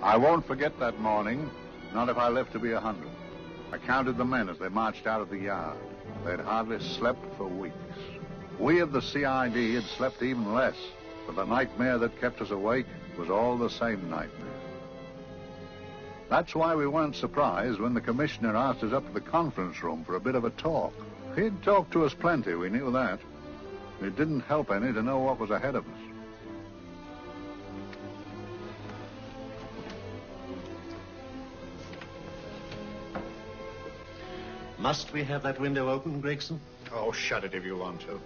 I won't forget that morning, not if I live to be 100. I counted the men as they marched out of the yard. They'd hardly slept for weeks. We of the CID had slept even less, but the nightmare that kept us awake was all the same nightmare. That's why we weren't surprised when the commissioner asked us up to the conference room for a bit of a talk. He'd talked to us plenty, we knew that. It didn't help any to know what was ahead of us. Must we have that window open, Gregson? Oh, shut it if you want to.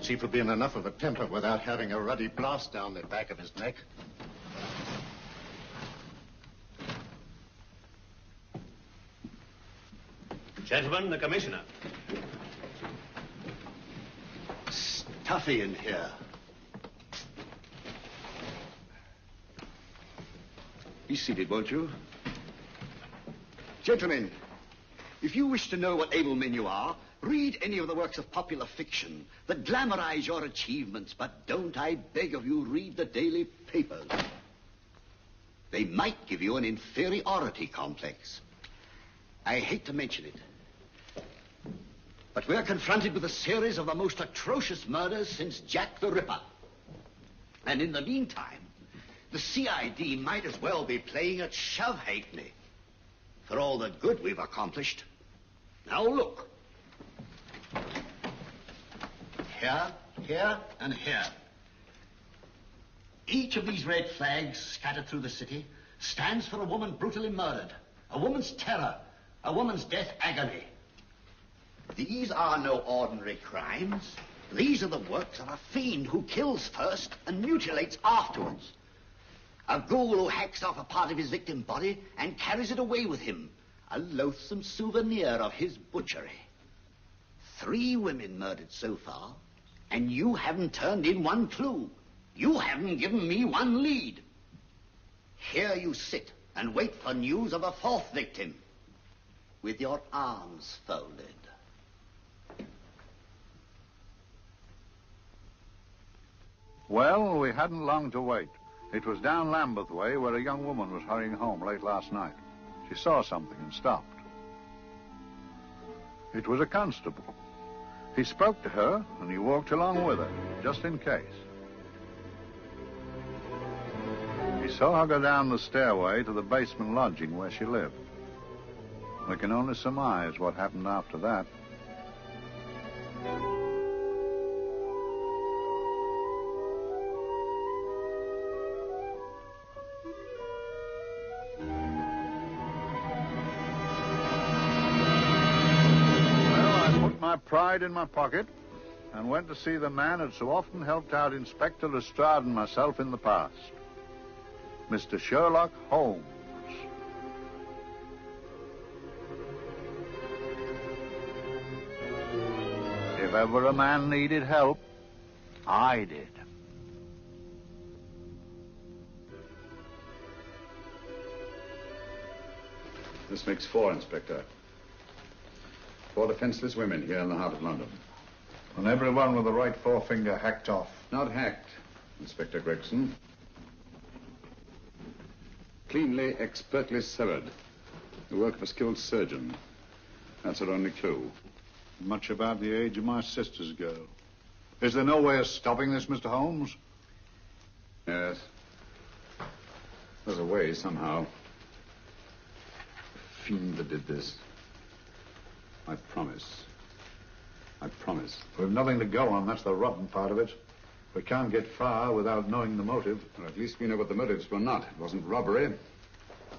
Chief will be in enough of a temper without having a ruddy blast down the back of his neck. Gentlemen, the commissioner. Stuffy in here. Be seated, won't you? Gentlemen, if you wish to know what able men you are, read any of the works of popular fiction that glamorize your achievements, but don't, I beg of you, read the daily papers. They might give you an inferiority complex. I hate to mention it, but we're confronted with a series of the most atrocious murders since Jack the Ripper. And in the meantime, the CID might as well be playing at shove halfpenny for all the good we've accomplished. Now look. Here, here, and here. Each of these red flags scattered through the city stands for a woman brutally murdered, a woman's terror, a woman's death agony. These are no ordinary crimes. These are the works of a fiend who kills first and mutilates afterwards. A ghoul who hacks off a part of his victim's body and carries it away with him, a loathsome souvenir of his butchery. 3 women murdered so far, and you haven't turned in one clue. You haven't given me one lead. Here you sit and wait for news of a 4th victim, with your arms folded. Well, we hadn't long to wait. It was down Lambeth Way where a young woman was hurrying home late last night. She saw something and stopped. It was a constable. He spoke to her, and he walked along with her, just in case. He saw her go down the stairway to the basement lodging where she lived. We can only surmise what happened after that. Pride in my pocket and went to see the man who'd so often helped out Inspector Lestrade and myself in the past, Mr. Sherlock Holmes. If ever a man needed help, I did. This makes 4, Inspector. 4 defenseless women here in the heart of London. And everyone with the right forefinger hacked off. Not hacked, Inspector Gregson. Cleanly, expertly severed. The work of a skilled surgeon. That's our only clue. Much about the age of my sister's girl. Is there no way of stopping this, Mr. Holmes? Yes. There's a way, somehow. The fiend that did this. I promise. I promise. We've nothing to go on. That's the rotten part of it. We can't get far without knowing the motive. Well, at least we know what the motives were not. It wasn't robbery,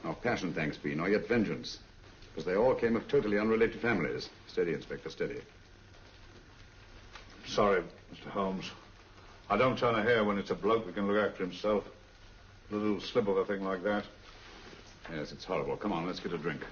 nor passion, thanks be, nor yet vengeance. Because they all came of totally unrelated families. Steady, Inspector, steady. Sorry, Mr. Holmes. I don't turn a hair when it's a bloke that can look after himself. A little slip of a thing like that. Yes, it's horrible. Come on, let's get a drink.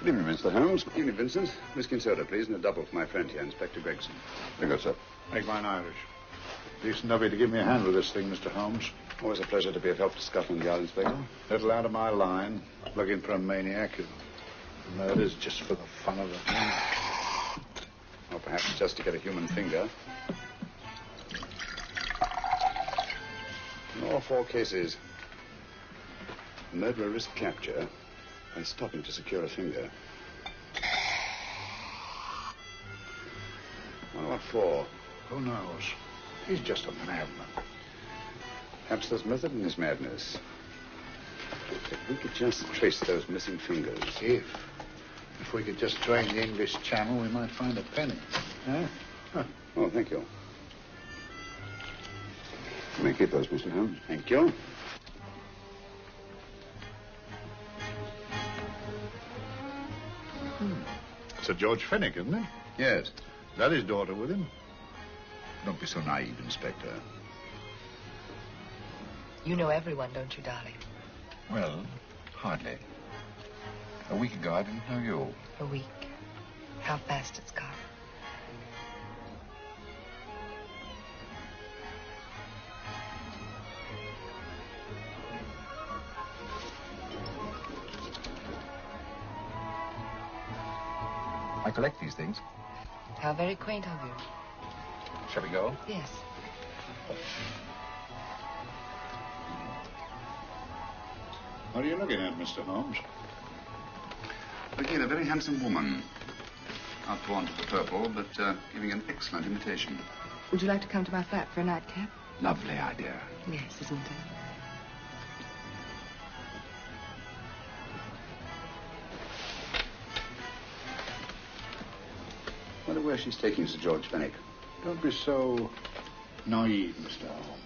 Good evening, Mr. Holmes. Good evening, Vincent. Whiskey and soda, please, and a double for my friend here, Inspector Gregson. Very good, sir. Make mine Irish. Decent of you to give me a hand with this thing, Mr. Holmes. Always a pleasure to be of help to Scotland Yard, Inspector. Little out of my line, looking for a maniac who murders just for the fun of it. Or perhaps just to get a human finger. In all 4 cases, the murderer risked capture by stopping to secure a finger. Well, what for? Who knows? He's just a madman. Perhaps there's method in his madness. If we could just trace those missing fingers. If we could just drain the English Channel, we might find a penny. Huh? Oh, thank you. You may keep those, Mr. Holmes. Thank you. Sir George Fenwick, isn't it? Yes. Is that his daughter with him? Don't be so naive, Inspector. You know everyone, don't you, darling? Well, hardly. A week ago, I didn't know you. A week. How fast it's gone. I collect these things. How very quaint of you. Shall we go? Yes. What are you looking at, Mr. Holmes? Looking at a very handsome woman. Not drawn to the purple, but giving an excellent imitation. Would you like to come to my flat for a nightcap? Lovely idea. Yes, isn't it? Wonder where she's taking Sir George Fenwick. Don't be so naive, Mr. Holmes.